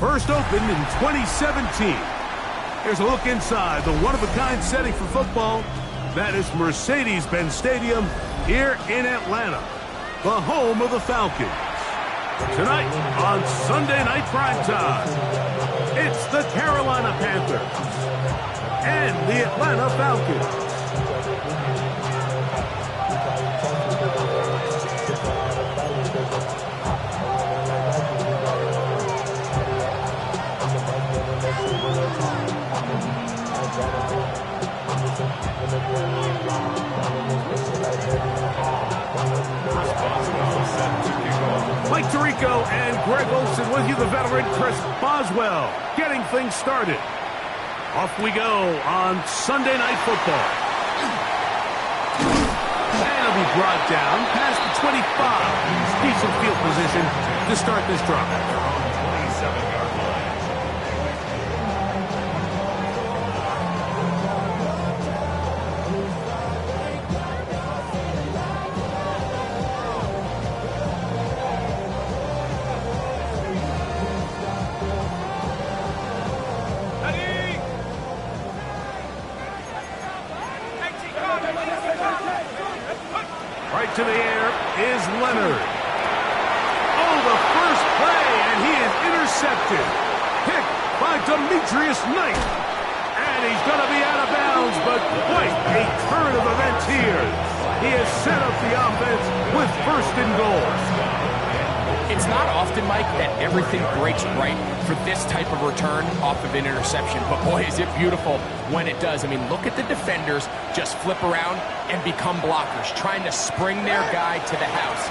First opened in 2017. Here's a look inside the one-of-a-kind setting for football. That is Mercedes-Benz Stadium here in Atlanta, the home of the Falcons. Tonight on Sunday Night Primetime, it's the Carolina Panthers and the Atlanta Falcons. Mike Tirico and Greg Olsen with you, the veteran Chris Boswell, getting things started. Off we go on Sunday Night Football. And it'll be brought down past the 25. Decent field position to start this drive. 27-yard line. To the air is Leonard. Oh, the first play, and he is intercepted. Picked by Demetrius Knight. And he's going to be out of bounds, but quite a turn of events here. He has set up the offense with first and goal. It's not often, Mike, that everything breaks right for this type of return off of an interception. But boy, is it beautiful when it does. I mean, look at the defenders just flip around and become blockers, trying to spring their guy to the house.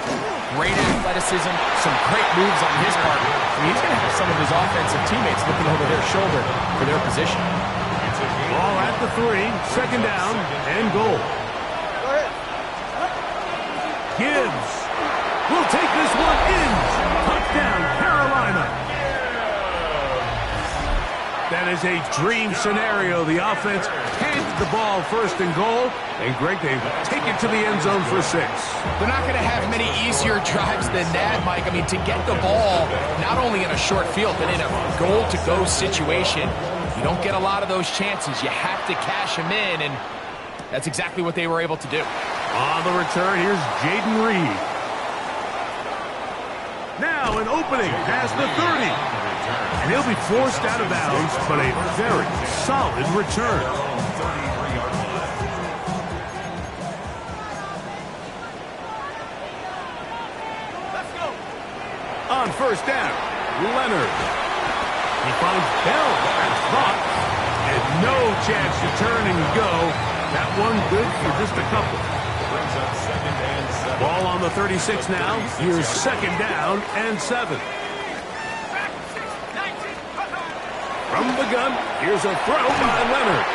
Great athleticism, some great moves on his part. I mean, he's going to have some of his offensive teammates looking over their shoulder for their position. Ball at the 3, second down and goal. Gibbs will take this one in. Touchdown, Carolina. That is a dream scenario. The offense handed the ball first and goal. And Greg, they take it to the end zone for 6. They're not going to have many easier drives than that, Mike. I mean, to get the ball, not only in a short field, but in a goal-to-go situation, you don't get a lot of those chances. You have to cash them in, and that's exactly what they were able to do. On the return, here's Jaden Reed. Now an opening past the 30. And he'll be forced out of bounds, but a very solid return. Let's go. On first down, Leonard. He finds Bell at caught, and no chance to turn and go. That one good for just a couple. Brings up second and 7. Ball on the 36 now. Here's second down and 7. From the gun, here's a throw by Leonard.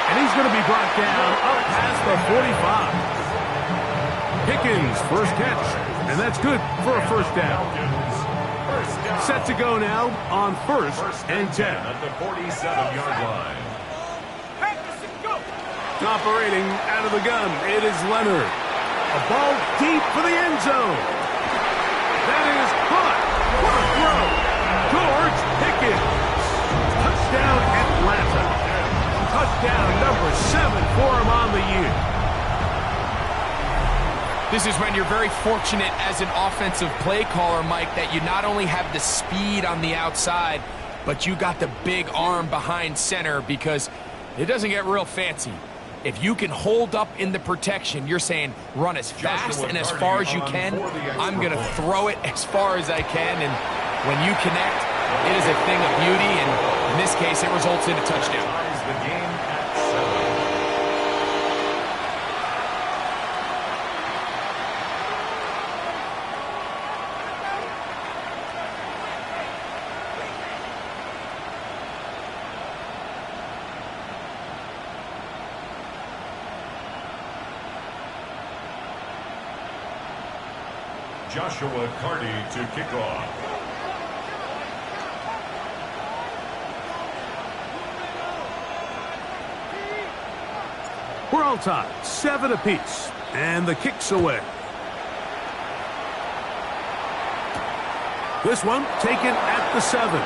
And he's going to be brought down up past the 45. Pickens, first catch. And that's good for a first down. Set to go now on first and 10. At the 47-yard line. Operating out of the gun, it is Leonard. A ball deep for the end zone. That is caught. What a throw. George Pickens. Touchdown, Atlanta. Touchdown number 7 for him on the year. This is when you're very fortunate as an offensive play caller, Mike, that you not only have the speed on the outside, but you got the big arm behind center, because it doesn't get real fancy. If you can hold up in the protection, you're saying run as fast and as far as you can. I'm going to throw it as far as I can, and when you connect, it is a thing of beauty, and in this case, it results in a touchdown. Joshua Carty to kick off. We're all tied, 7 apiece, and the kick's away. This one taken at the 7.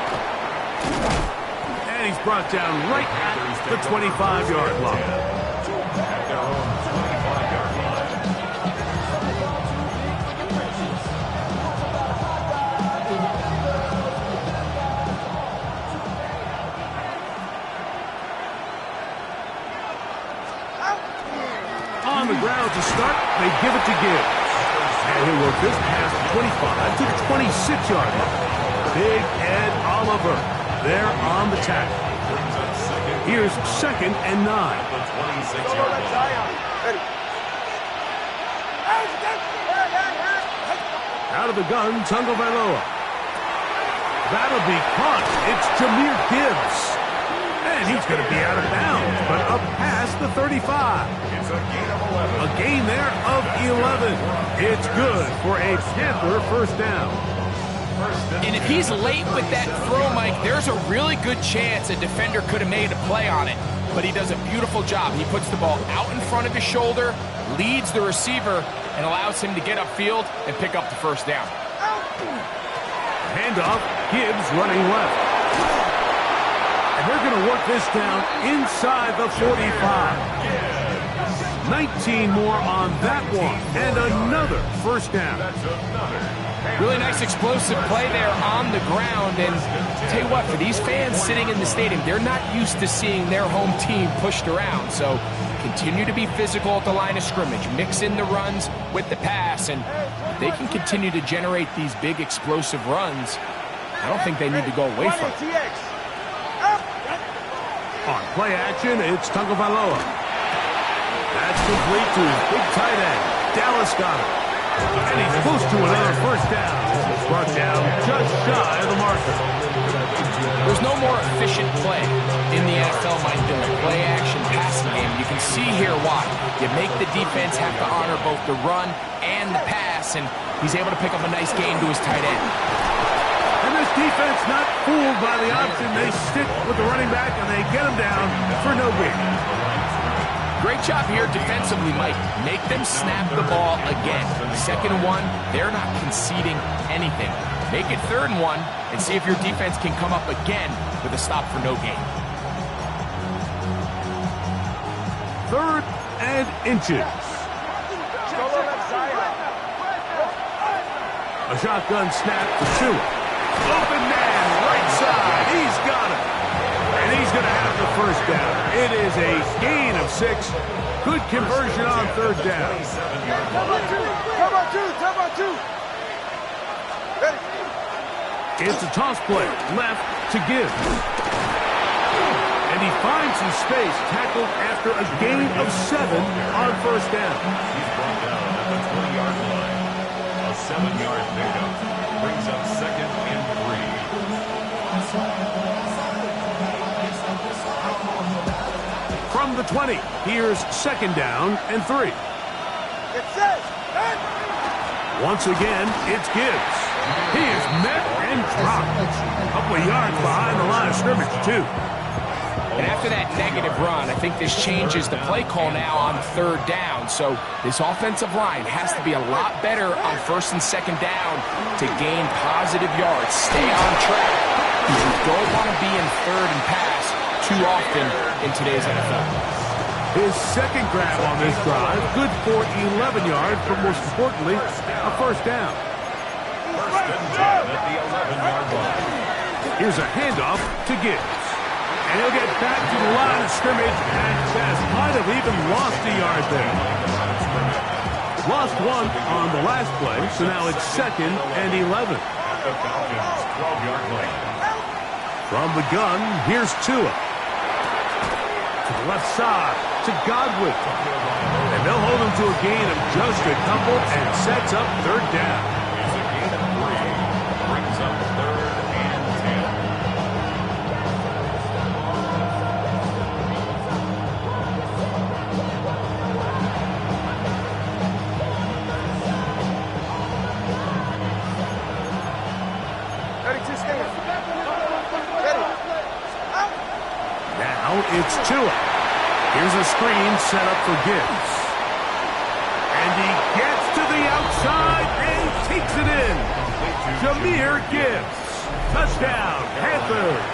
And he's brought down right at the 25-yard line. At their own 25-yard line. On the ground to start, they give it to Gibbs. And he'll work this past the 25 to the 26-yard line. Big Ed Oliver there on the tackle. Here's 2nd and 9. The 26-yard line. Out of the gun, Tagovailoa. That'll be caught. It's Jahmyr Gibbs. And he's going to be out of bounds, but up past the 35. It's a gain of 11. A gain there of 11. It's good for a Panther first down. And if he's late with that throw, Mike, there's a really good chance a defender could have made a play on it. But he does a beautiful job. He puts the ball out in front of his shoulder, leads the receiver, and allows him to get upfield and pick up the first down. Handoff, Gibbs running left. And they're going to work this down inside the 45. 19 more on that one, and another first down. Really nice explosive play there on the ground. And tell you what, for these fans sitting in the stadium, they're not used to seeing their home team pushed around. So continue to be physical at the line of scrimmage. Mix in the runs with the pass, and they can continue to generate these big explosive runs. I don't think they need to go away from it. On play action, it's Tagovailoa. That's complete to his big tight end. Dallas got it. And he's close to another first down. It's brought down just shy of the marker. There's no more efficient play in the NFL, Mike, than the play action passing game. You can see here why. You make the defense have to honor both the run and the pass, and he's able to pick up a nice gain to his tight end. And this defense not fooled by the option. They stick with the running back, and they get him down for no gain. Great job here defensively, Mike. Make them snap the ball again. 2nd and 1, they're not conceding anything. Make it 3rd and 1, and see if your defense can come up again with a stop for no gain. 3rd and inches. A shotgun snap to Tua. Open man, right side. He's got it. And he's going to have the first down. It is a gain of 6. Good conversion on 3rd down. It's a toss play. Left to Gibbs. And he finds some space. Tackled after a gain of 7 on first down. He's brought down at the 20-yard line. A 7-yard pickup brings up 2nd and 3. From the 20, here's 2nd down and 3. Once again, it's Gibbs. He is met and dropped. A couple of yards behind the line of scrimmage, too. And after that negative run, I think this changes the play call now on 3rd down. So this offensive line has to be a lot better on 1st and 2nd down to gain positive yards. Stay on track. You don't want to be in 3rd and pass too often in today's NFL. His 2nd grab on this drive, good for 11 yards, but most importantly, a first down. 1st and 10 at the 11-yard line. Here's a handoff to Gibbs. And he'll get back to the line of scrimmage and just might have even lost a yard there. Lost 1 on the last play, so now it's 2nd and 11. At the Falcons' 12-yard line. From the gun, here's Tua. To the left side, to Godwin. And they'll hold him to a gain of just a couple and sets up 3rd down. It's a gain of 3. Brings up 3rd and 10. Now it's Tua. Here's a screen set up for Gibbs. And he gets to the outside and takes it in. Jahmyr Gibbs. Touchdown, Panthers.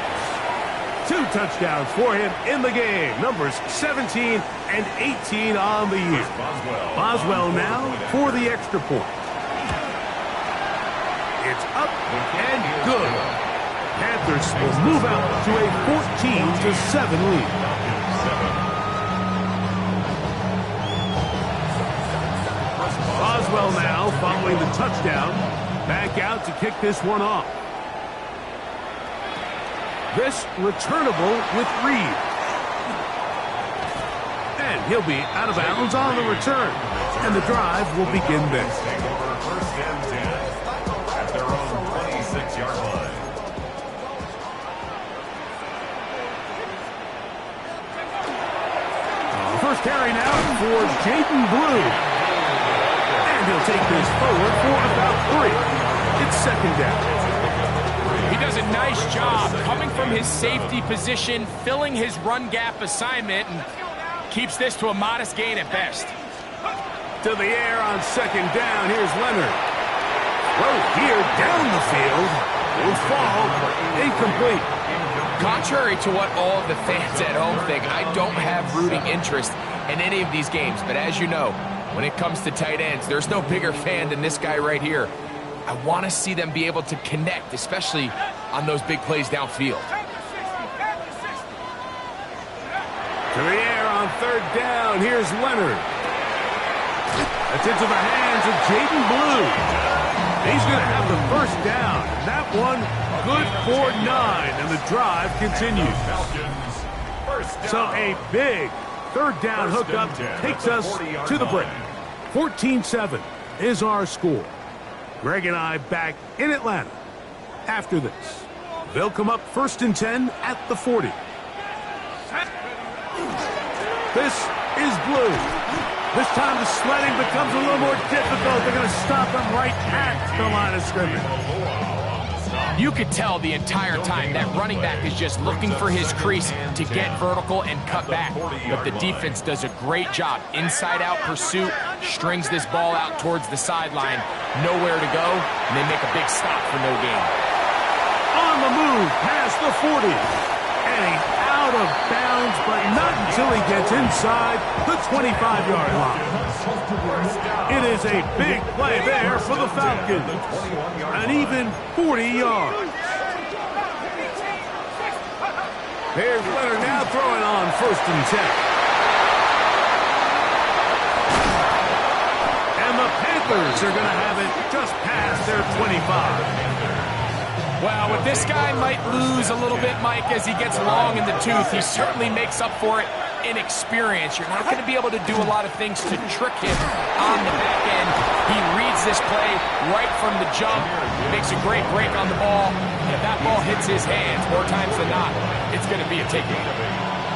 2 touchdowns for him in the game. Numbers 17 and 18 on the year. Boswell now for the extra point. It's up and good. Panthers will move out to a 14-7 lead. Boswell now following the touchdown. Back out to kick this one off. This returnable with Reed. And he'll be out of bounds on the return. And the drive will begin then. Take over first and 10 at their own 26-yard line. First carry now for Jaden Blue. And he'll take this forward for about 3. It's second down. He does a nice job coming from his safety position, filling his run gap assignment, and keeps this to a modest gain at best. To the air on second down. Here's Leonard. Throw here down the field. Will fall incomplete. Contrary to what all of the fans at home think, I don't have rooting interest in any of these games. But as you know, when it comes to tight ends, there's no bigger fan than this guy right here. I want to see them be able to connect, especially on those big plays downfield. To the air on third down. Here's Leonard. That's into the hands of Jaden Blue. He's going to have the first down. And that one good for 9. And the drive continues. So a big third down hookup takes us to the break. 14-7 is our score. Greg and I back in Atlanta after this. They'll come up first and 10 at the 40. This is Blue. This time the sledding becomes a little more difficult. They're going to stop him right at the line of scrimmage. You could tell the entire time that running back is just looking for his crease to get vertical and cut back. But the defense does a great job. Inside-out pursuit, strings this ball out towards the sideline. Nowhere to go, and they make a big stop for no gain. On the move past the 40. And he's out of bounds, but not until he gets inside the 25-yard line. It is a big play there for the Falcons. An even 40 yards. Here's Leonard now throwing on first and 10. And the Panthers are going to have it just past their 25. Well, what this guy might lose a little bit, Mike, as he gets long in the tooth, he certainly makes up for it in experience. You're not going to be able to do a lot of things to trick him on the back end. He reads this play right from the jump, makes a great break on the ball, and if that ball hits his hands more times than not, it's going to be a takeaway.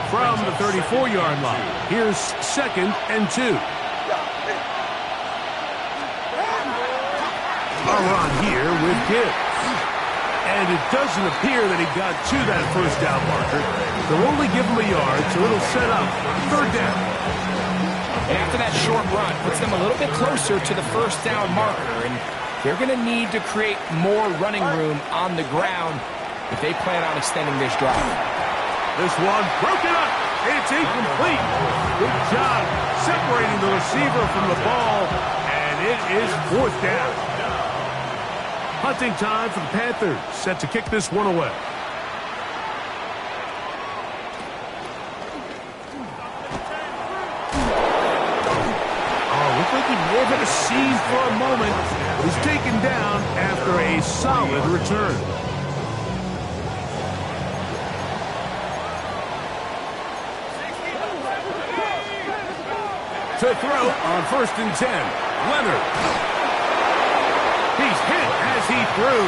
From the 34-yard line, here's second and 2. A run here with Gibbs. And it doesn't appear that he got to that first down marker. They'll only give him a yard, so it'll set up third down. And after that short run, puts them a little bit closer to the first down marker, and they're going to need to create more running room on the ground if they plan on extending this drive. This one broken up. It's incomplete. Good job separating the receiver from the ball, and it is fourth down. Hunting time for the Panthers, set to kick this one away. Oh, looks like he may have had a scene for a moment. He's taken down after a solid return. To throw on first and 10, Leonard. He's hit as he threw.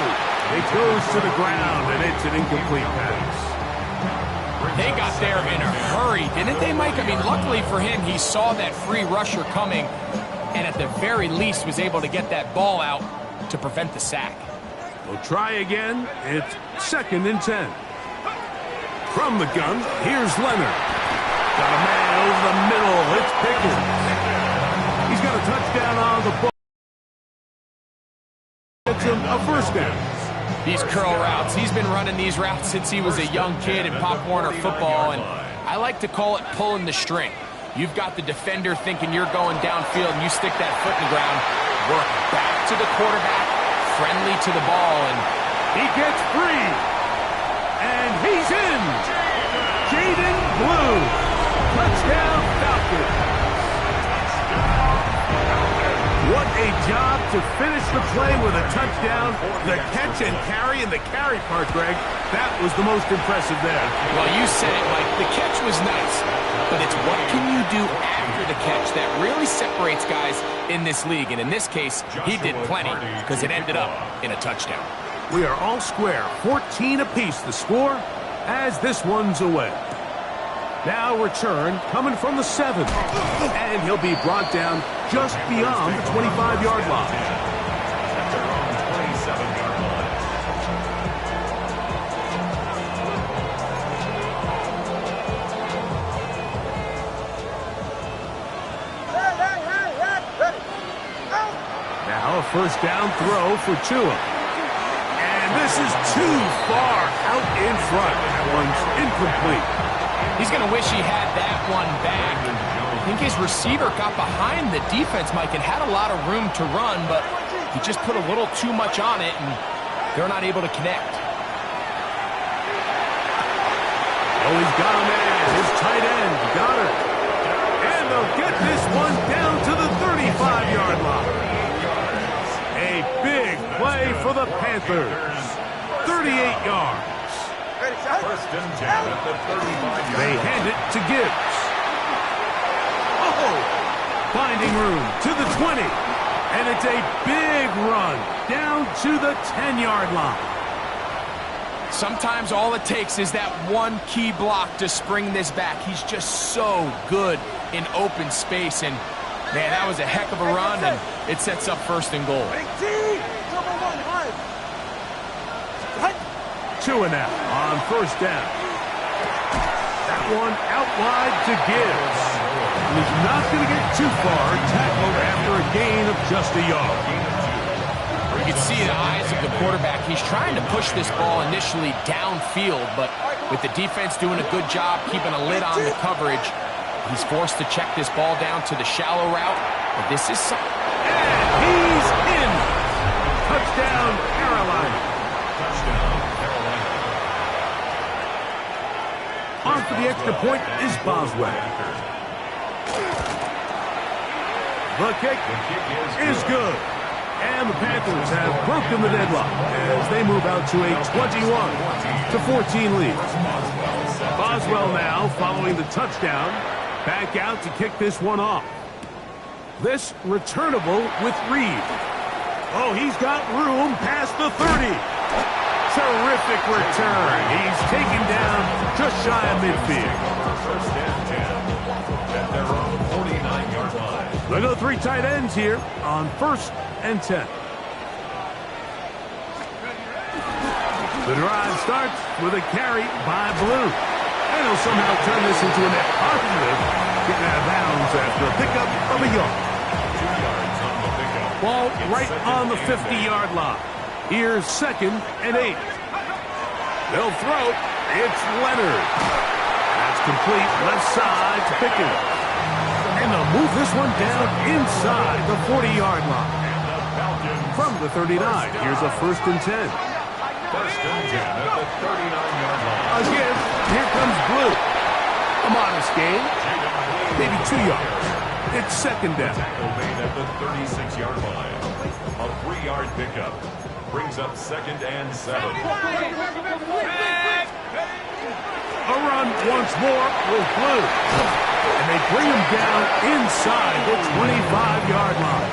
It goes to the ground, and it's an incomplete pass. They got there in a hurry, didn't they, Mike? I mean, luckily for him, he saw that free rusher coming, and at the very least was able to get that ball out to prevent the sack. We'll try again. It's second and 10. From the gun, here's Leonard. Got a man over the middle. It's Pickens. He's got a touchdown on the ball. A first touchdown. These curl routes, he's been running these routes since he was a young kid in Pop Warner football, and I like to call it pulling the string. You've got the defender thinking you're going downfield, and you stick that foot in the ground, work back to the quarterback, friendly to the ball, and he gets free. And he's in. Jaden Blue. Touchdown Falcons. What a job to finish the play with a touchdown. The catch and carry, and the carry part, Greg, that was the most impressive there. Well, you said it, Mike. The catch was nice, but it's what can you do after the catch that really separates guys in this league. And in this case, he did plenty because it ended up in a touchdown. We are all square, 14 apiece the score as this one's away. Now return coming from the 7, and he'll be brought down just beyond the 25-yard line. At their own 27-yard line. Now a first down throw for Tua. And this is too far out in front. That one's incomplete. He's going to wish he had that one back. I think his receiver got behind the defense, Mike, and had a lot of room to run, but he just put a little too much on it, and they're not able to connect. Oh, he's got him in. His tight end got it. And they'll get this one down to the 35-yard line. A big play for the Panthers. 38 yards. First and 10 at the 35-yard They line. hand it to Gibbs. Oh! Finding room to the 20. And it's a big run down to the 10-yard line. Sometimes all it takes is that one key block to spring this back. He's just so good in open space, and man, that was a heck of a run, and it sets up first and goal. Tua now on first down. That one out wide to Gibbs. And he's not going to get too far, tackled after a gain of just a yard. You can see the eyes of the quarterback. He's trying to push this ball initially downfield, but with the defense doing a good job keeping a lid on the coverage, he's forced to check this ball down to the shallow route. But this is something. And he's in. Touchdown, Carolina. Touchdown, Carolina. On for the extra point is Boswell. The kick is good. And the Panthers have broken the deadlock as they move out to a 21-14 lead. Boswell now following the touchdown. Back out to kick this one off. This returnable with Reed. Oh, he's got room past the 30. Terrific return. He's taken down just shy of midfield. First and 10 at their own 49-yard line. They go three tight ends here on first and 10. The drive starts with a carry by Blue. And he'll somehow turn this into a net positive, getting out of bounds after a pickup of a yard. 2 yards on the pickup. Ball It's right second on the and 50-yard line. Here's 2nd and 8. They'll throw. It's Leonard. That's complete left side to Pickens. And they'll move this one down inside the 40-yard line. From the 39, here's a first and 10. First and 10 at the 39-yard line. Again, here comes Blue. A modest gain, maybe 2 yards. It's second down. Tackle made at the 36-yard line. A 3-yard pickup brings up 2nd and 7. A run once more with Blue. And they bring him down inside the 25-yard line.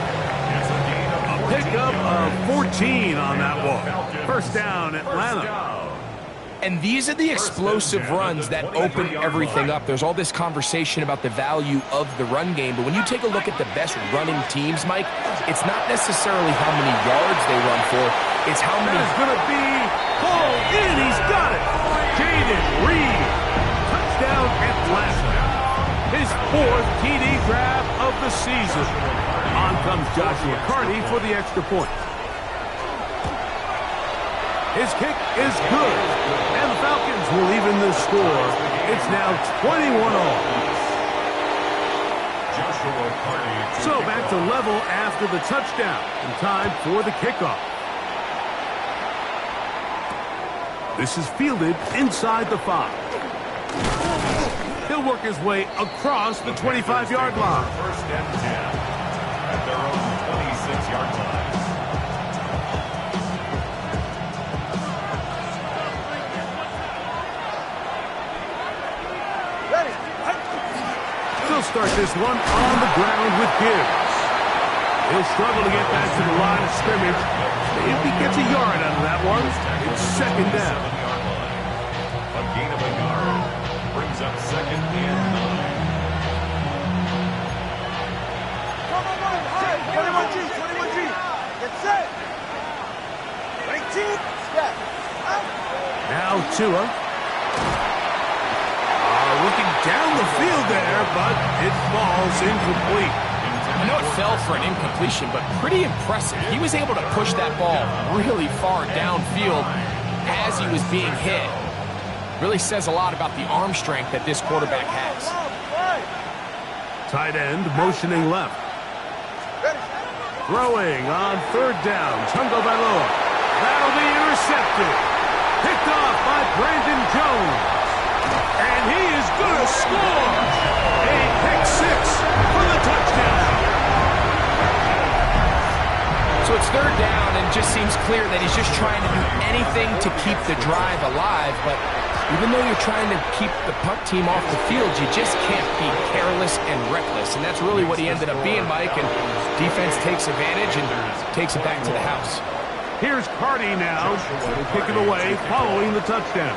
It's a gain of A pickup of 14 on that one. First down, Atlanta. And these are the explosive runs that open everything up. There's all this conversation about the value of the run game, but when you take a look at the best running teams, Mike, it's not necessarily how many yards they run for, it's how many. That is going to be pulled in. He's got it. Jaden Reed. Touchdown, Atlanta. His 4th TD grab of the season. On comes Joshua Carty for the extra point. His kick is good. And the Falcons will even the score. It's now 21-all. So back to level after the touchdown. And time for the kickoff. This is fielded inside the 5. He'll work his way across the 25-yard line. First and 10 at their own 26-yard line. They'll start this one on the ground with Gibbs. He'll struggle to get back to the line of scrimmage. If he gets a yard out of that one, it's second down. A gain of a yard brings up second and 21G, 21G. Get set. 19. Step. Now Tua. Looking down the field there, but it falls incomplete. I know it fell for an incompletion, but pretty impressive. He was able to push that ball really far downfield as he was being hit. Really says a lot about the arm strength that this quarterback has. Tight end motioning left. Throwing on third down. Tungo Bailoa. That'll be intercepted. Picked off by Brandon Jones. And he is going to score. A pick 6 for the touchdown. So it's third down, and just seems clear that he's just trying to do anything to keep the drive alive. But even though you're trying to keep the punt team off the field, you just can't be careless and reckless. And that's really what he ended up being, Mike. And defense takes advantage and takes it back to the house. Here's Carty now. He'll kick it away following the touchdown.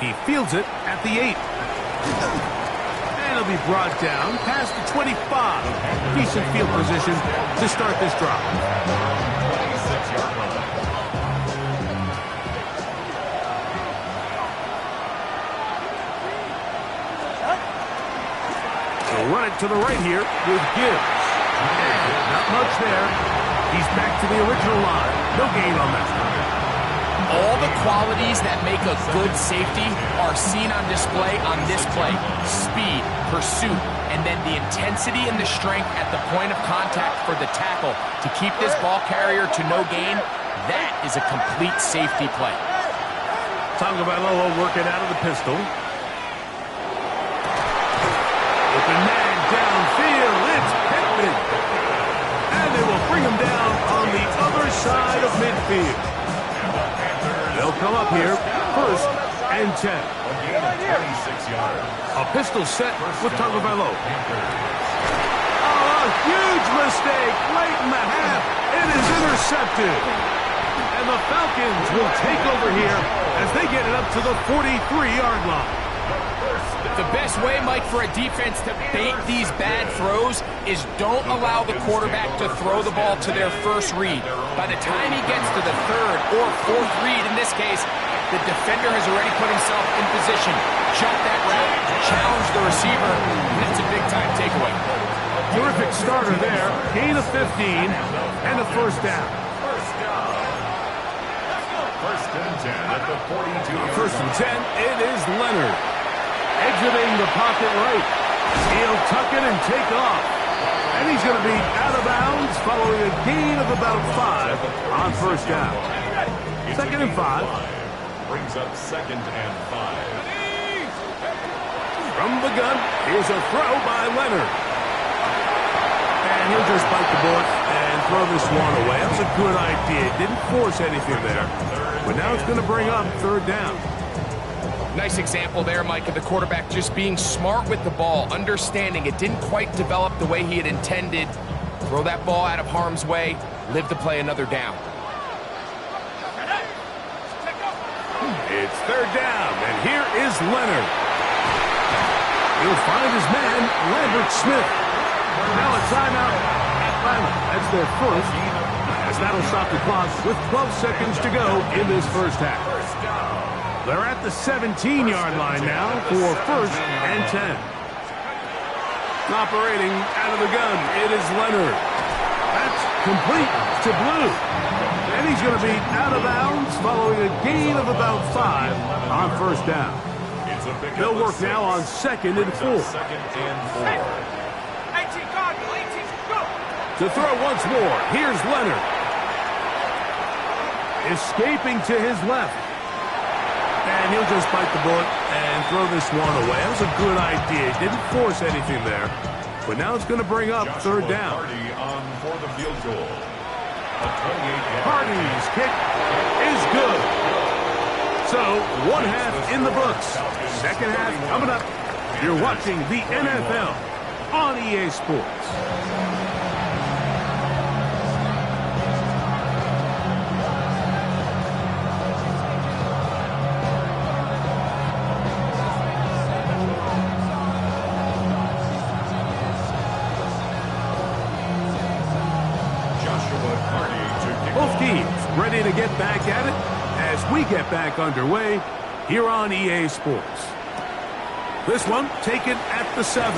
He fields it at the 8. And it'll be brought down past the 25. Decent field position to start this drive. 26-yard line. He'll run it to the right here with Gibbs. And not much there. He's back to the original line. No gain on that. All the qualities that make a good safety are seen on display on this play. Speed, pursuit, and then the intensity and the strength at the point of contact for the tackle to keep this ball carrier to no gain. That is a complete safety play. Tungo Bailoa working out of the pistol. Open man downfield. It's Pittman. And they will bring him down on the other side of midfield. They'll come up here, first and 10. A gain of 26 yards. A pistol set with Tungo Bailoa. Oh, a huge mistake late in the half. It is intercepted. And the Falcons will take over here as they get it up to the 43-yard line. The best way, Mike, for a defense to bait these bad throws is don't allow the quarterback to throw the ball to their first read. By the time he gets to the third or fourth read, in this case, the defender has already put himself in position. Jump that route, challenge the receiver, and that's a big-time takeaway. Terrific starter there. Gain of 15 and a first down. First and 10 at the 42-yard First and 10, it is Leonard. Exiting the pocket right. He'll tuck it and take off. And he's going to be out of bounds following a gain of about 5 on first down. Second and 5. brings up second and 5. From the gun, here's a throw by Leonard. And he'll just bite the bullet and throw this one away. That was a good idea. Didn't force anything there. But now it's going to bring up third down. Nice example there, Mike, of the quarterback just being smart with the ball, understanding it didn't quite develop the way he had intended. Throw that ball out of harm's way, live to play another down. It's third down, and here is Leonard. He'll find his man, Lambert Smith. Now a timeout, Atlanta. That's their first, as that'll stop the clock with 12 seconds to go in this first half. They're at the 17-yard line now for first and 10. Operating out of the gun, it is Leonard. That's complete to Blue. And he's going to be out of bounds following a gain of about 5 on first down. They'll work now on 2nd and 4. Second and 4. 18, Cardinal, 18, go! To throw once more, here's Leonard. Escaping to his left. And he'll just bite the bullet and throw this one away. That was a good idea. He didn't force anything there. But now it's going to bring up third down. Hardy on for the field goal. Hardy's kick is good. So, one half in the books. Second half coming up. You're watching the NFL on EA Sports. Both teams ready to get back at it as we get back underway here on EA Sports. This one taken at the 7.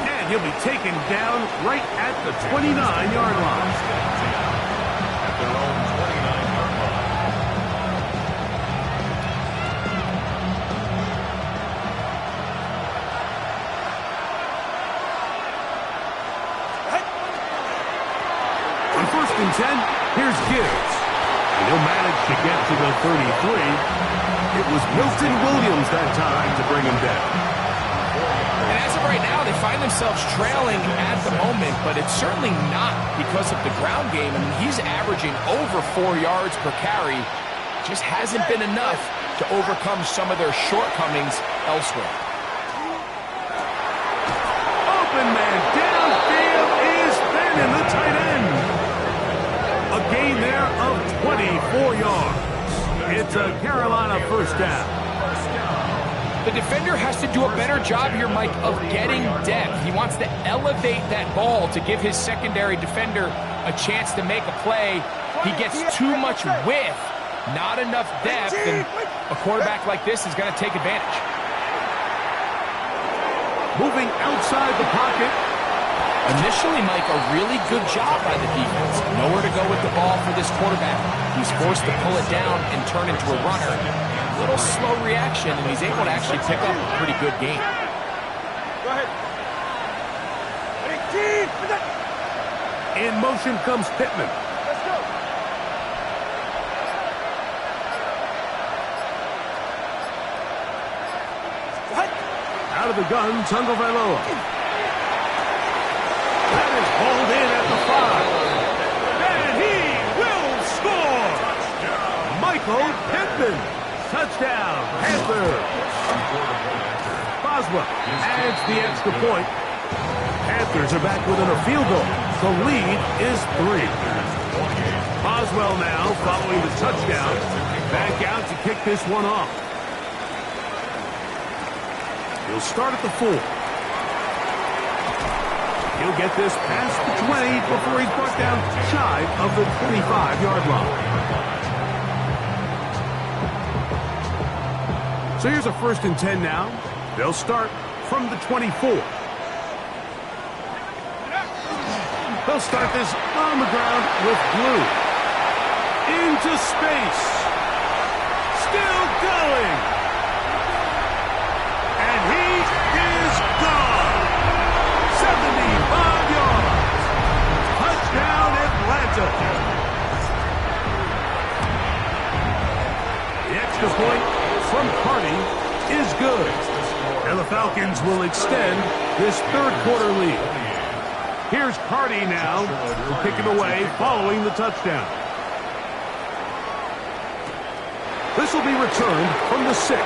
And he'll be taken down right at the 29-yard line. At their own 29-yard line. On 1st and 10, here's Gibbs. And he'll manage to get to the 33. It was Milton Williams that time to bring him down. And as of right now, they find themselves trailing at the moment, but it's certainly not because of the ground game. I mean, he's averaging over 4 yards per carry. Just hasn't been enough to overcome some of their shortcomings elsewhere. Open man downfield is Bannon, the tight end. A gain there of 24 yards. It's a Carolina first down. The defender has to do a better job here, Mike, of getting depth. He wants to elevate that ball to give his secondary defender a chance to make a play. He gets too much width, not enough depth, and a quarterback like this is going to take advantage. Moving outside the pocket. Initially, Mike, a really good job by the defense. Nowhere to go with the ball for this quarterback. He's forced to pull it down and turn into a runner. A little slow reaction, and he's able to actually pick up a pretty good game. Go ahead. 18, In motion comes Pittman. let's go. What? Out of the gun, Tagovailoa. That is hauled in at the 5. And he will score! Michael Pittman. Touchdown, Panthers. Boswell adds the extra point. Panthers are back within a field goal. The lead is 3. Boswell now, following the touchdown, back out to kick this one off. He'll start at the 4. He'll get this past the 20 before he's brought down shy of the 25-yard line. So here's a 1st and 10 now. They'll start from the 24. They'll start this on the ground with Blue. Into space. Still going. And he is gone. 75 yards. Touchdown, Atlanta. The extra point from Carney is good. And the Falcons will extend this 3rd quarter lead. Here's Carney now to kick it away following the touchdown. This will be returned from the 6.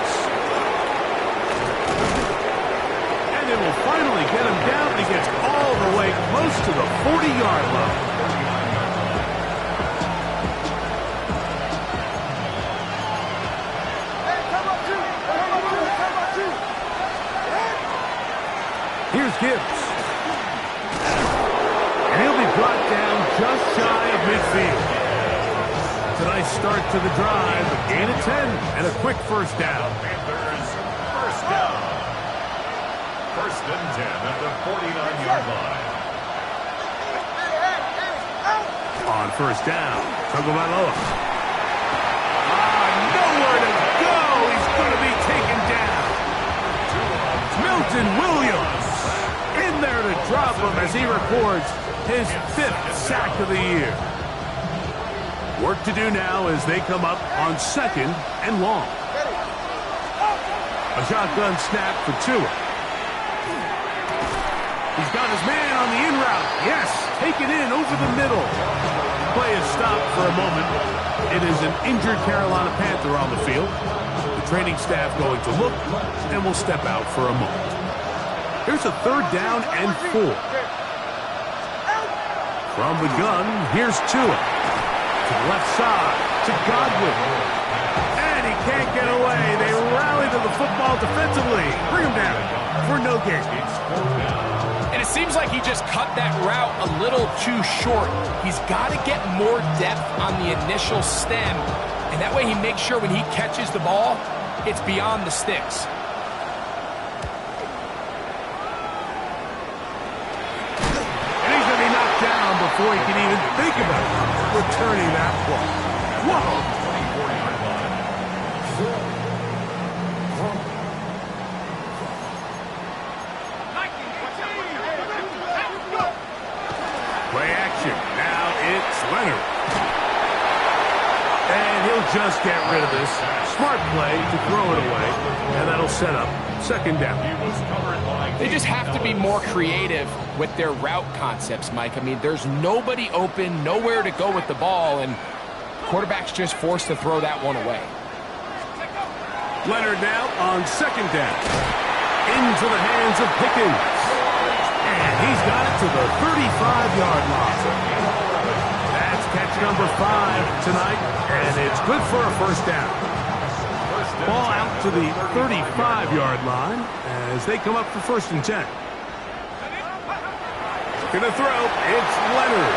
And it will finally get him down. He gets all the way close to the 40-yard line. Here's Gibbs. And he'll be brought down just shy of midfield. It's a nice start to the drive. A gain of 10 and a quick first down. Panthers first down. 1st and 10 at the 49-yard line. on first down. Tagovailoa. Nowhere to go. He's going to be taken down. Milton Williams in there to drop him as he records his 5th sack of the year. Work to do now as they come up on 2nd and long. A shotgun snap for Tua. He's got his man on the in route. Yes, take it in over the middle. Play is stopped for a moment. It is an injured Carolina Panther on the field. The training staff going to look and will step out for a moment. Here's a 3rd down and 4. From the gun, here's Tua. To the left side, to Godwin. And he can't get away. They rally to the football defensively. Bring him down for no gain. And it seems like he just cut that route a little too short. He's got to get more depth on the initial stem, and that way he makes sure when he catches the ball, it's beyond the sticks. And he's going to be knocked down before he can even think about returning that ball. Whoa! Play action. Now it's Leonard. And he'll just get rid of this. Smart play to throw it away. And that'll set up 2nd down. They just have to be more creative with their route concepts, Mike. I mean, there's nobody open, nowhere to go with the ball, and quarterback's just forced to throw that one away. Leonard now on 2nd down. Into the hands of Pickens. And he's got it to the 35-yard line. That's catch number 5 tonight, and it's good for a 1st down. Ball out to the 35-yard line as they come up for 1st and 10. Gonna throw. It's Leonard.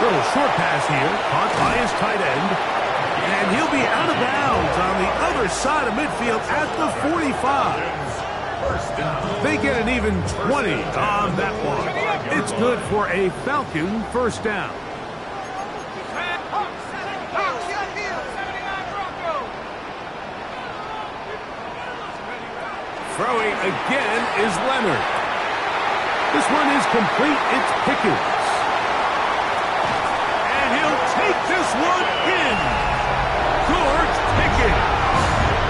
Little short pass here, caught by his tight end. And he'll be out of bounds on the other side of midfield at the 45. They get an even 20 on that one. It's good for a Falcon 1st down. Throwing again is Leonard. This one is complete. It's Pickens. And he'll take this one in. George Pickens.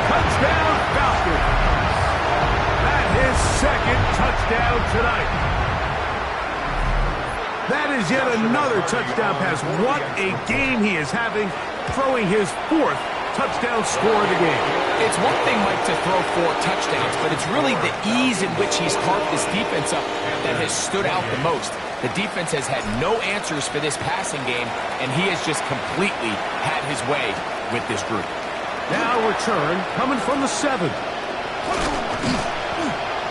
Touchdown Falcons. His 2nd touchdown tonight. That is yet another touchdown pass. What a game he is having, throwing his 4th touchdown score of the game. It's one thing, Mike, to throw 4 touchdowns, but it's really the ease in which he's carved this defense up that has stood out the most. The defense has had no answers for this passing game, and he has just completely had his way with this group. Now return coming from the 7.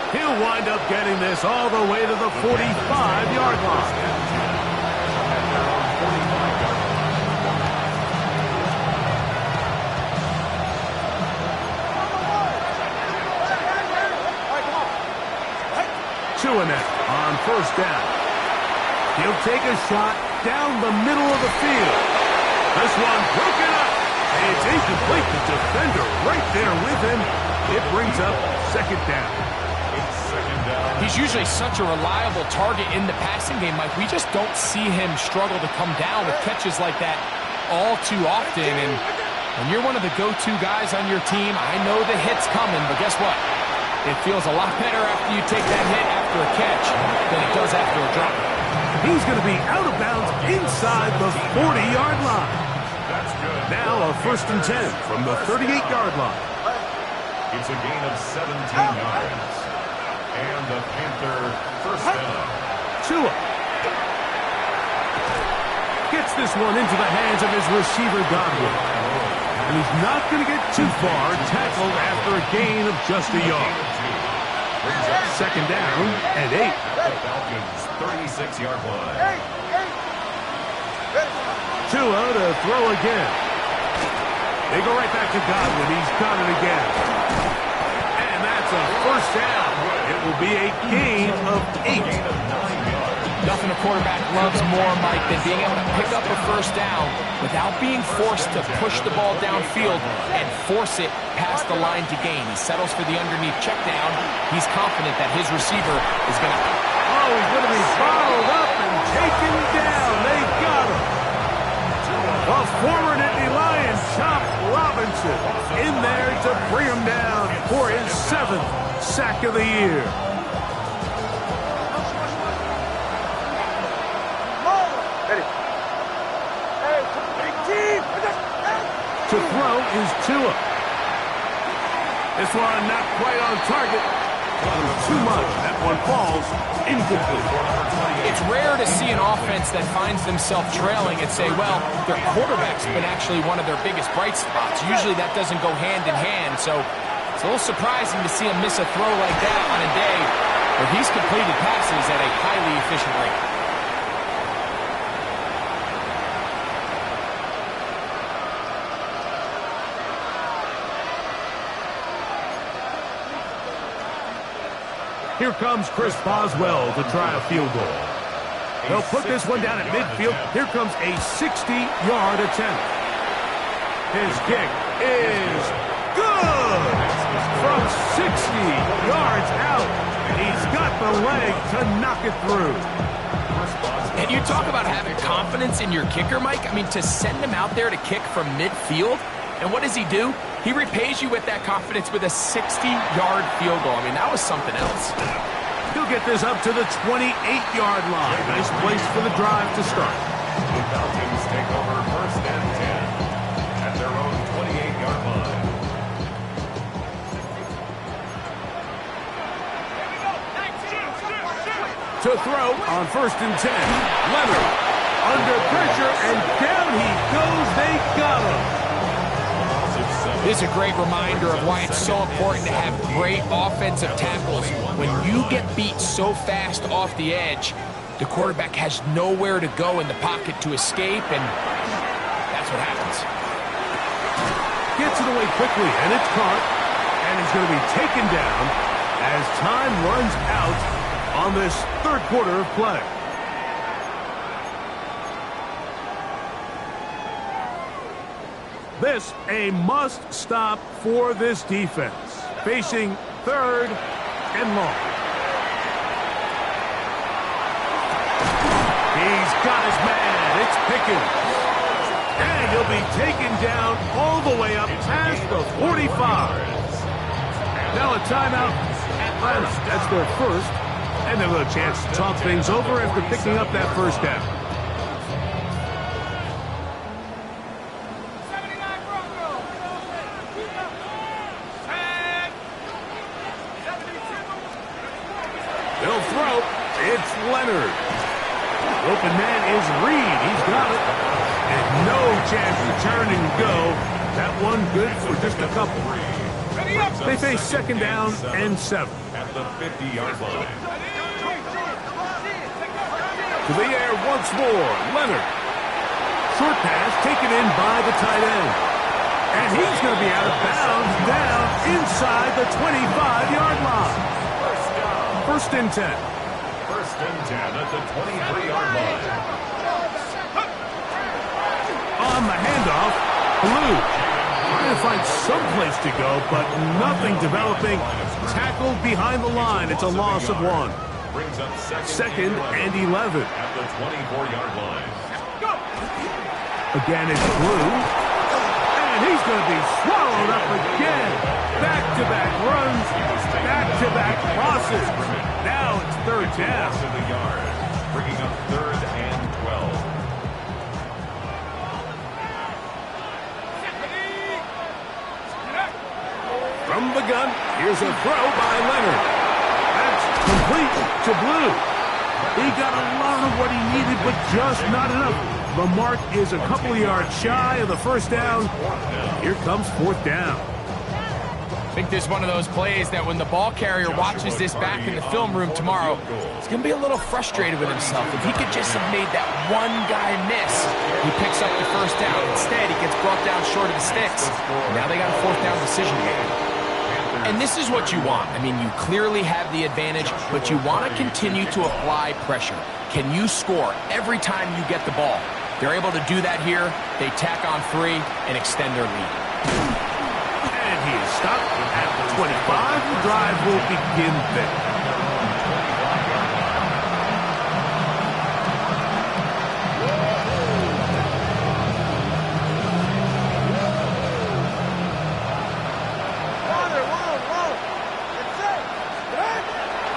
He'll wind up getting this all the way to the 45-yard line. Tuanek on 1st down. He'll take a shot down the middle of the field. This one broken up. It's incomplete. The defender right there with him. It brings up 2nd down. He's usually such a reliable target in the passing game, Mike. We just don't see him struggle to come down with catches like that all too often. And when you're one of the go-to guys on your team, I know the hit's coming, but guess what? It feels a lot better after you take that hit after a catch than it does after a drop. He's going to be out of bounds inside the 40-yard line. Now a 1st and 10 from the 38-yard line. It's a gain of 17 yards. And the Panther 1st down. Tua gets this one into the hands of his receiver, Godwin. And he's not going to get too far, tackled after a gain of just a yard. 2nd down and 8. The Falcons 36-yard line. Tua to throw again. They go right back to Godwin. He's got it again. And that's a 1st down. It will be a gain of 8. Nothing a quarterback loves more, Mike, than being able to pick up a first down without being forced to push the ball downfield and force it past the line to gain. He settles for the underneath check down. He's confident that his receiver is going to... Oh, he's going to be followed up and taken down. They got him. A former Nittany Lion, Chop Robinson, in there to bring him down for his 7th sack of the year. To throw is Tua. This one not quite on target. Too much. That one falls incomplete. It's rare to see an offense that finds themselves trailing and say, well, their quarterback's been actually one of their biggest bright spots. Usually that doesn't go hand in hand, so it's a little surprising to see him miss a throw like that on a day where he's completed passes at a highly efficient rate. Here comes Chris Boswell to try a field goal. They'll put this one down at midfield. Here comes a 60-yard attempt. His kick is good! From 60 yards out, he's got the leg to knock it through. And you talk about having confidence in your kicker, Mike. I mean, to send him out there to kick from midfield, and what does he do? He repays you with that confidence with a 60-yard field goal. I mean, that was something else. He'll get this up to the 28-yard line. Nice place for the drive to start. The Falcons take over 1st and 10 at their own 28-yard line. To throw on 1st and 10. Leonard under pressure, and down he goes. They got him. This is a great reminder of why it's so important to have great offensive tackles. When you get beat so fast off the edge, the quarterback has nowhere to go in the pocket to escape, and that's what happens. Gets it away quickly, and it's caught, and it's going to be taken down as time runs out on this 3rd quarter of play. This a must-stop for this defense, facing 3rd and long. He's got his man. It's Pickens. And he'll be taken down all the way up past the 45. Now a timeout. Atlanta, that's their first. And they'll have a chance to talk things over after picking up that first down. They'll throw. It's Leonard. Open man is Reed. He's got it. And no chance to turn and go. That one good for just a couple. They face 2nd down and 7. At the 50-yard line. To the air once more. Leonard. Short pass taken in by the tight end. And he's going to be out of bounds down inside the 25-yard line. 1st and 10. 1st and 10 at the 23-yard line. On the handoff, Blue trying to find some place to go, but nothing developing. Tackled behind the line. It's a loss of 1. Brings up 2nd and 11. At the 24-yard line. Again, it's Blue. And he's going to be swallowed up again. Back-to-back runs, back-to-back crosses. Now it's 3rd down. To the yard, bringing up 3rd and 12. From the gun, here's a throw by Leonard. That's complete to Blue. He got a lot of what he needed, but just not enough. The mark is a couple of yards shy of the first down. Here comes 4th down. I think this is one of those plays that when the ball carrier watches this back in the film room tomorrow, he's going to be a little frustrated with himself. If he could just have made that one guy miss, he picks up the first down. Instead, he gets brought down short of the sticks. Now they got a 4th down decision to make. And this is what you want. I mean, you clearly have the advantage, but you want to continue to apply pressure. Can you score every time you get the ball? They're able to do that here. They tack on 3 and extend their lead. And he is stopped at the 25. The drive will begin there.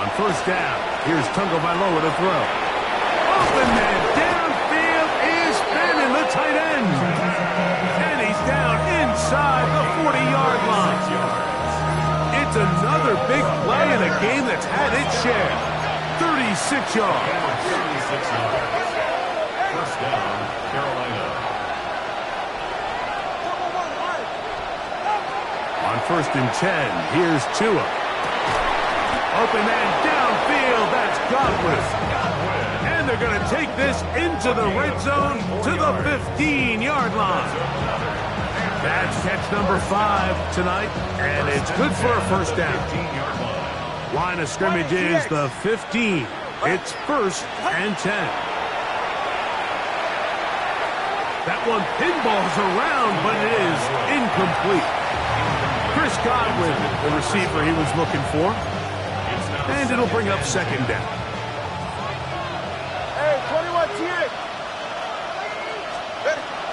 On first down, here's Tagovailoa to throw. Open man downfield is Bannon, the tight end. And he's down inside the 40-yard line. It's another big play in a game that's had its share. 36 yards. 36 yards. First down, Carolina. On first and 10, here's Tua. Open man downfield, that's Godwin. And they're going to take this into the red zone to the 15-yard line. That's catch number 5 tonight, and it's good for a first down. Line of scrimmage is the 15. It's first and 10. That one pinballs around, but it is incomplete. Chris Godwin, the receiver he was looking for. And it'll bring up second down. Hey, 21 T.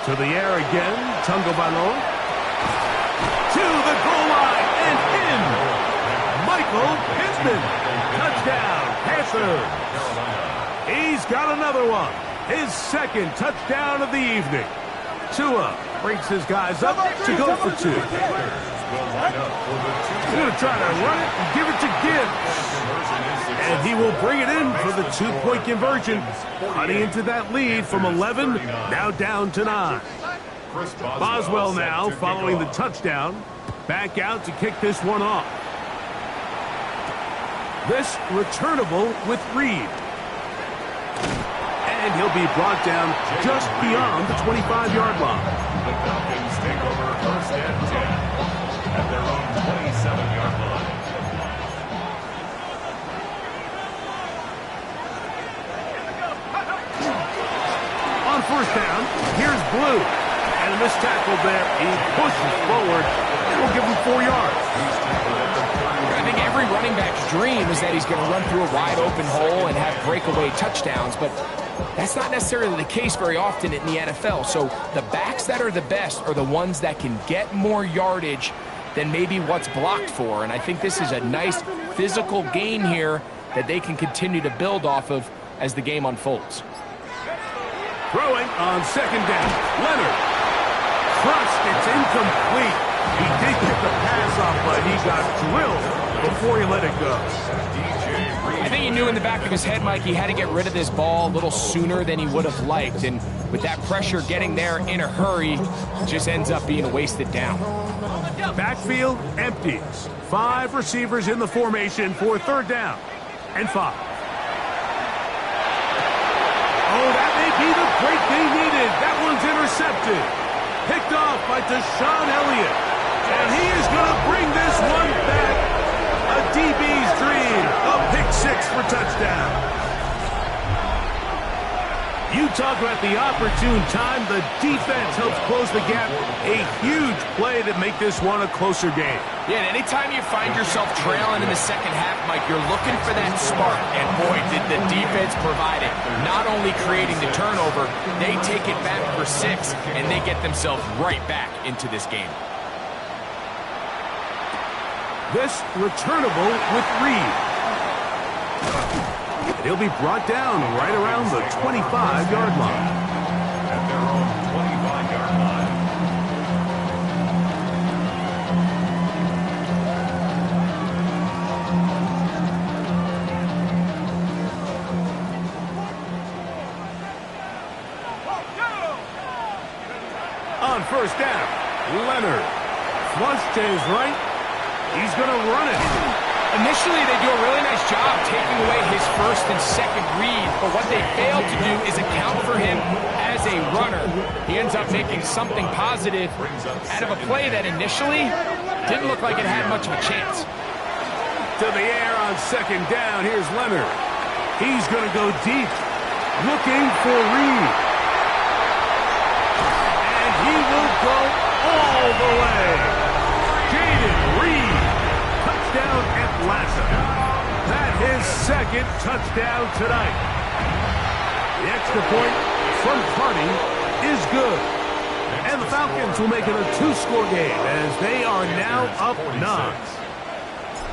To the air again, Tagovailoa. To the goal line and in. Michael Pittman. Touchdown, Panthers. He's got another one. His second touchdown of the evening. Tua brings his guys up to go for 2. He's going to try to run it and give it to Gibbs. And he will bring it in for the 2-point conversion. Cutting into that lead from 11, now down to 9. Boswell now following the touchdown. Back out to kick this one off. This returnable with Reed. And he'll be brought down just beyond the 25-yard line. The Falcons take over first and 10 at their own 27-yard line. On first down, here's Blue. And in this tackle there, he pushes forward and will give him 4 yards. I think every running back's dream is that he's going to run through a wide open hole and have breakaway touchdowns, but that's not necessarily the case very often in the NFL. So the backs that are the best are the ones that can get more yardage than maybe what's blocked for. And I think this is a nice physical game here that they can continue to build off of as the game unfolds. Throwing on second down. Leonard. Crushed. It's incomplete. He did get the pass off, but he got drilled before he let it go. I think he knew in the back of his head, Mike, he had to get rid of this ball a little sooner than he would have liked. And with that pressure getting there in a hurry, just ends up being a wasted down. Backfield empty. 5 receivers in the formation for third down and 5. Oh, that may be the break they needed. That one's intercepted. Picked off by Deshaun Elliott. And he is going to bring this one back. A DB's dream. A pick 6 for touchdown. You talk about the opportune time. The defense helps close the gap. A huge play to make this one a closer game. Yeah, and anytime you find yourself trailing in the second half, Mike, you're looking for that spark. And boy, did the defense provide it. Not only creating the turnover, they take it back for 6, and they get themselves right back into this game. This returnable with Reed. He'll be brought down right around the 25-yard line. At their own 25-yard line. On first down, Leonard. Flush to his right. He's going to run it. Initially, they do a really nice job taking away his first and second read, but what they fail to do is account for him as a runner. He ends up making something positive out of a play that initially didn't look like it had much of a chance. To the air on second down. Here's Leonard. He's going to go deep, looking for Reed. And he will go all the way. Jaden Reed. Touchdown Atlanta. That his second touchdown tonight. The extra point from Carney is good. And the Falcons will make it a two-score game as they are now up 9.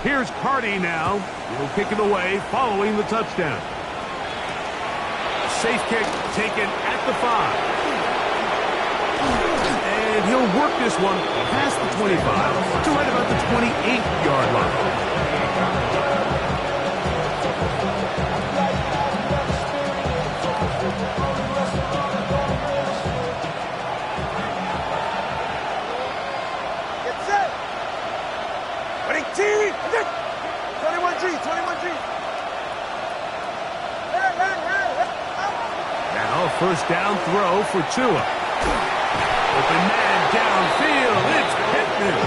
Here's Carney now. He'll kick it away following the touchdown. A safe kick taken at the 5. And he'll work this one past the 25 to right about the 28-yard line. Get set. Running team. 21G, 21G. Now first down throw for Tua. Open man downfield. It's Pittman.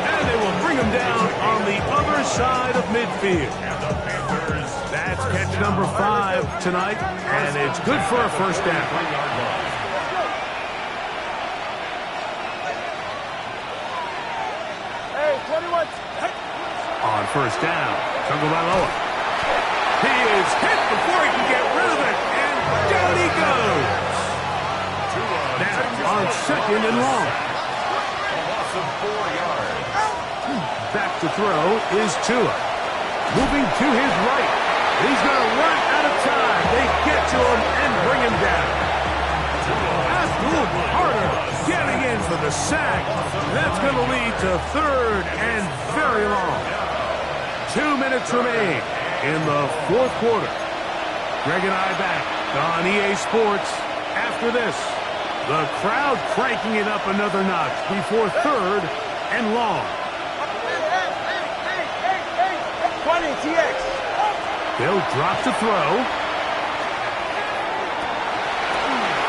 And they will bring him down on the other side of midfield. That's catch number 5 tonight, and it's good for a first down. Hey, 21. On first down, Tagovailoa. He is hit before he can get rid of it, and down he goes. Now on second and long. Loss of 4 yards. Back to throw is Tua. Moving to his right. He's going to run out of time. They get to him and bring him down. Abdul Carter getting in for the sack. That's going to lead to third and very long. 2 minutes remain in the fourth quarter. Greg and I back on EA Sports after this. The crowd cranking it up another notch before third and long. 20, TX. They'll drop to throw.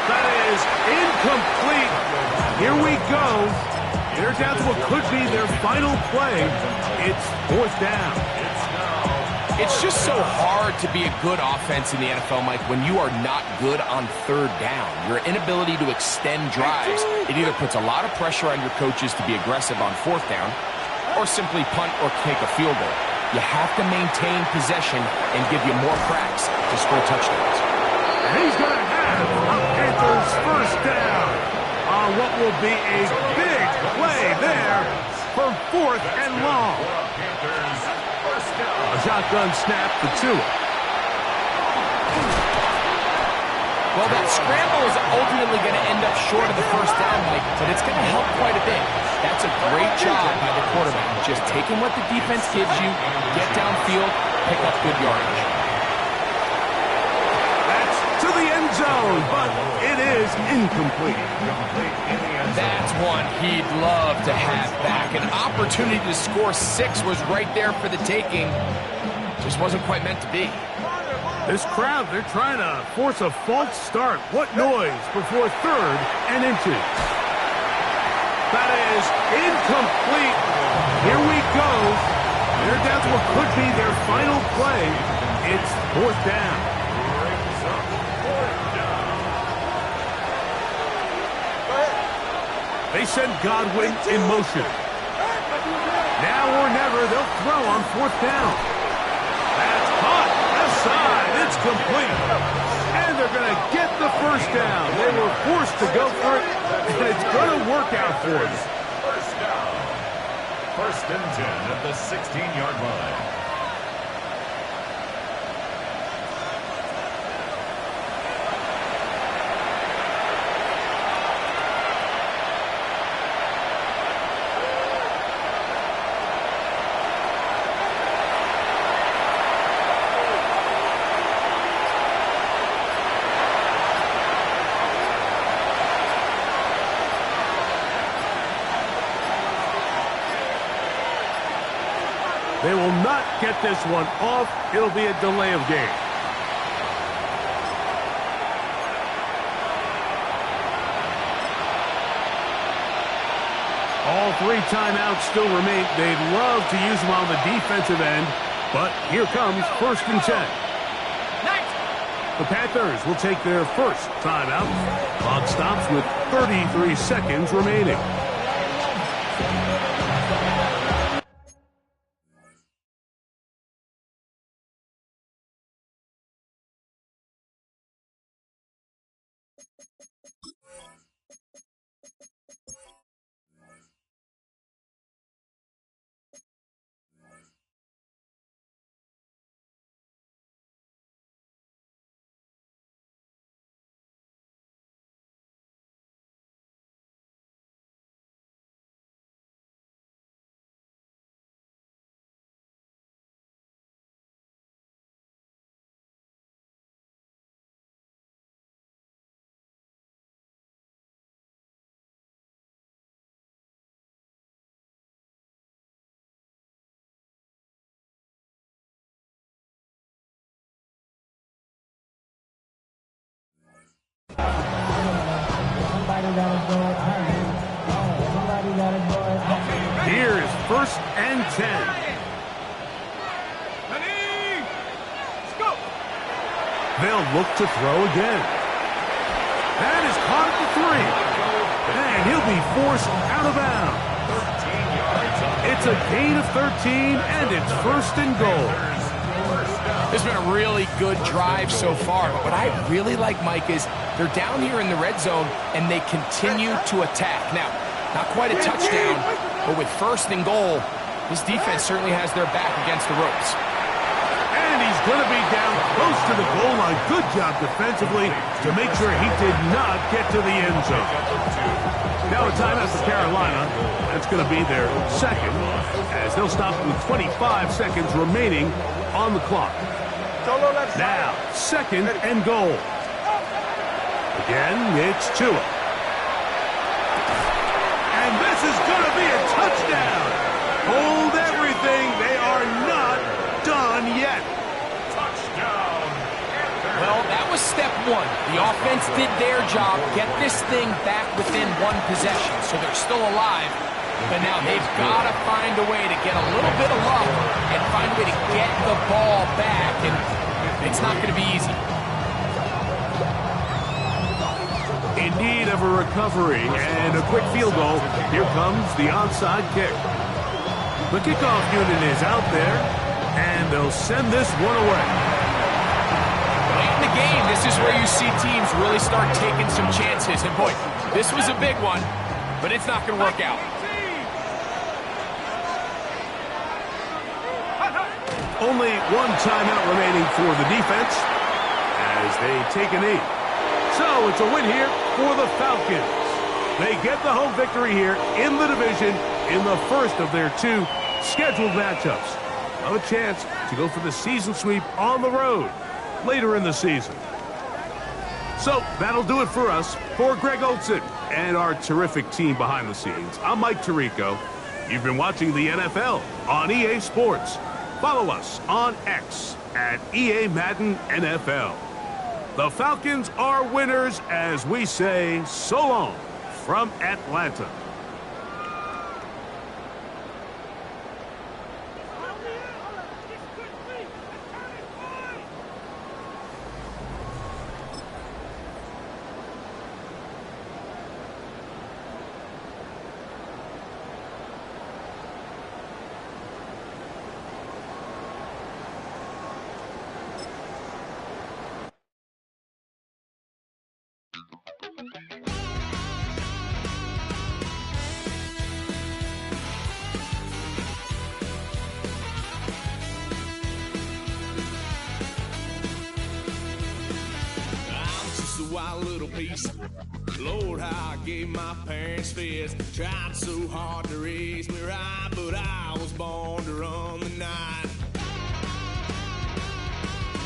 That is incomplete. Here we go. They're down to what could be their final play. It's fourth down. It's just so hard to be a good offense in the NFL, Mike, when you are not good on third down. Your inability to extend drives, it either puts a lot of pressure on your coaches to be aggressive on fourth down or simply punt or kick a field goal. You have to maintain possession and give you more cracks to score touchdowns. And he's going to have a Panthers first down on what will be a big play there for fourth and long. A shotgun snap for Tua. Well, that scramble is ultimately going to end up short of the first down, Mike, but it's going to help quite a bit. That's a great job by the quarterback. Just taking what the defense gives you, get downfield, pick up good yardage. That's to the end zone, but it is incomplete. That's one he'd love to have back. An opportunity to score 6 was right there for the taking. Just wasn't quite meant to be. This crowd, they're trying to force a false start. What noise before third and inches. That is incomplete. Here we go. They're down to what could be their final play. It's fourth down. They send Godwin in motion. Now or never, they'll throw on fourth down. That's caught. Left side. It's complete. And they're going to get the first down. They were forced to go for it, and it's going to work out for them. First down. First and 10 at the 16-yard line. They will not get this one off. It'll be a delay of game. All 3 timeouts still remain. They'd love to use them on the defensive end, but here comes 1st and 10. The Panthers will take their first timeout. Clock stops with 33 seconds remaining. Here is 1st and 10. They'll look to throw again. That is caught at the 3. And he'll be forced out of bounds. It's a gain of 13, and it's 1st and goal. It's been a really good drive so far, but what I really like, Mike, is they're down here in the red zone, and they continue to attack. Now, not quite a touchdown, but with 1st and goal, this defense certainly has their back against the ropes. And he's going to be down close to the goal line. Good job defensively to make sure he did not get to the end zone. Now a timeout for Carolina. That's going to be their second, as they'll stop with 25 seconds remaining on the clock. Now, 2nd and goal. Again, it's Tua. And this is going to be a touchdown. Hold everything. They are not done yet. Touchdown. Well, that was step 1. The offense did their job, get this thing back within 1 possession, so they're still alive. But now they've got to find a way to get a little bit of luck and find a way to get the ball back, and it's not going to be easy. In need of a recovery and a quick field goal, here comes the onside kick. The kickoff unit is out there, and they'll send this one away. Late in the game, this is where you see teams really start taking some chances. And boy, this was a big one, but it's not going to work out. Only 1 timeout remaining for the defense as they take a knee. So it's a win here for the Falcons. They get the home victory here in the division in the first of their 2 scheduled matchups. Have a chance to go for the season sweep on the road later in the season. So that'll do it for us. For Greg Olson and our terrific team behind the scenes, I'm Mike Tirico. You've been watching the NFL on EA Sports. Follow us on X at EA Madden NFL. The Falcons are winners as we say so long from Atlanta. Wild little piece. Lord, how I gave my parents fits. Tried so hard to raise me right, but I was born to run the night.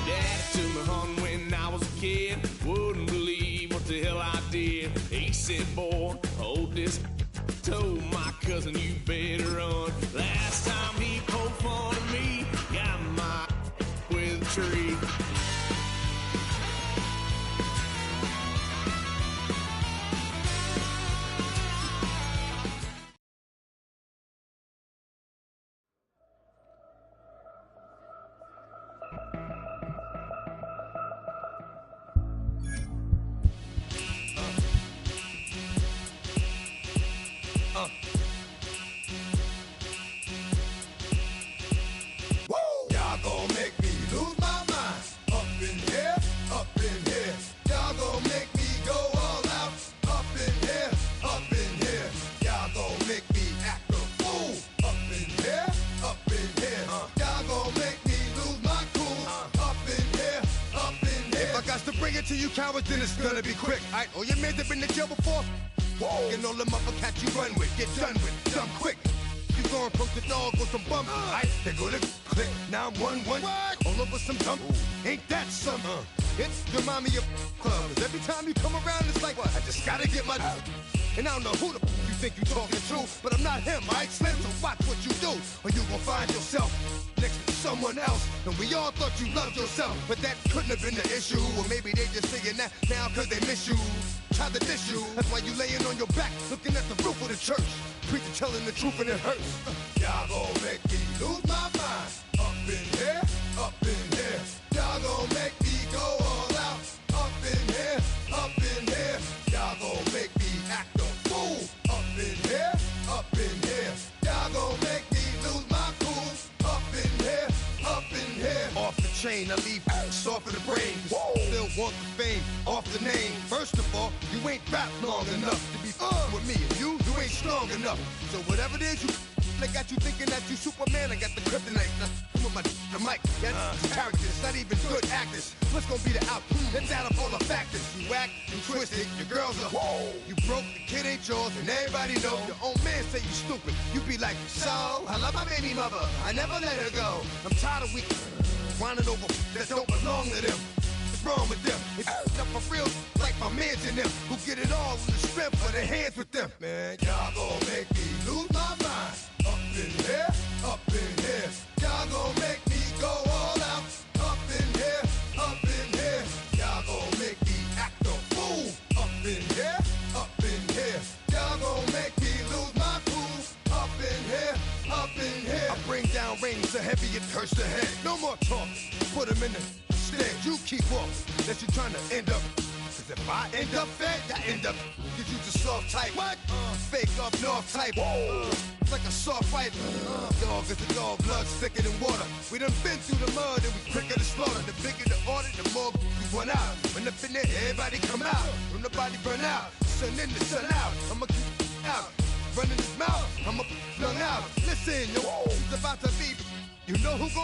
Daddy took me hunting when I was a kid. Wouldn't believe what the hell I did. He said, boy, hold this. Told my cousin, you better run. Last time he poked fun at me. cowards, then it's gonna be quick. Alright, all your men have been to jail before? Whoa. And all them other cats you run with, get done with, done quick. You gon' approach the dog with some bump. Alright, they go to click, 911. All over some dump. Ain't that something? It's the mommy of club. 'Cause every time you come around, it's like, I just gotta get my. And I don't know who the you think you talking to, but I'm not him, alright, Slim? So watch what you do, or you gon' find yourself next to someone else. And we all thought you loved yourself, but that couldn't have been the issue. Or maybe they just saying that now 'cause they miss you. Try to diss you, that's why you laying on your back, looking at the roof of the church. Preacher telling the truth and it hurts. Y'all gon' make me lose my mind. Up in here, up in here. Y'all gon' make me go all out. Up in here, up in here. Y'all gon' make me act a fool. Up in here, up in here. Y'all gon' make me lose my cool. Up in here, up in here. Off the chain, I leave soft in the brain. Still want the fame, off the name. First of all, you ain't rap long enough to be with me. And you ain't strong enough. So whatever it is you they got you thinking that you Superman, I got the kryptonite. With my the mic, that's characters, not even good actors. What's gonna be the outcome? Let's add up all the factors. You whack, you twisted, your girls are you broke, the kid ain't yours, and everybody know. Your own man say you stupid. You be like, so I love my baby mother, I never let her go. I'm tired of weak whining over that don't belong to them. What's wrong with them? It's up for real, like my mans in them, who get it all in the strength of their hands with them. Man, y'all gon' make me lose my mind. Up in here, up in here. Y'all gon' make me go all out. Up in here, up in here. Y'all gon' make me act a fool. Up in here, up in here. Y'all gon' make me lose my cool. Up in here, up in here. I bring down rain so heavy it hurts the head. No more talk, put him in the stead. You keep walking, that you trying to end up. Cause if I end up fed, I end up. Cause you just soft type. What? Fake up north type. It's like a soft fight. Dog is a dog, blood thicker than water. We done been through the mud and we quicker to slaughter. The bigger the order, the more we run out. When up in there, everybody come out. When the body burn out, sun in the sun out. I'ma keep out. Running his mouth, I'ma flung out. Listen, yo, it's about to be. You know who gon'